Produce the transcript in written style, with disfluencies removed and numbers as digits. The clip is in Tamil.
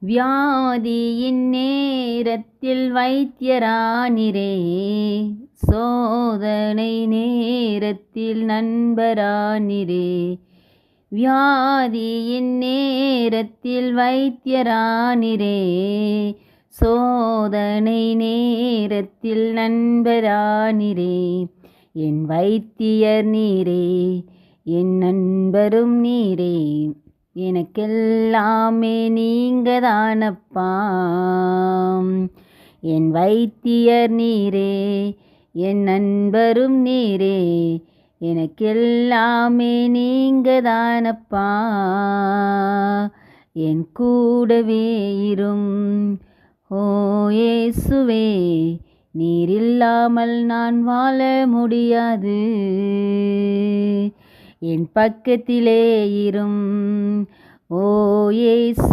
வியாதியின் நேரத்தில் வைத்தியரானிரே, சோதனை நேரத்தில் நண்பரானிரே. வியாதியின் நேரத்தில் வைத்தியரானிரே, சோதனை நேரத்தில் நண்பரானிரே. என் வைத்தியர் நீரே, என் நண்பரும் நீரே, எனக்கெல்லாமே நீங்கதானப்பா. என் வைத்தியர் நீரே, என் நண்பரும் நீரே, எனக்கெல்லாமே நீங்கதானப்பா. என் கூடவே இரும் ஓ இயேசுவே, நீரில்லாமல் நான் வாழ முடியாது. என் பக்கத்திலே இரும் ஓ இயேசு.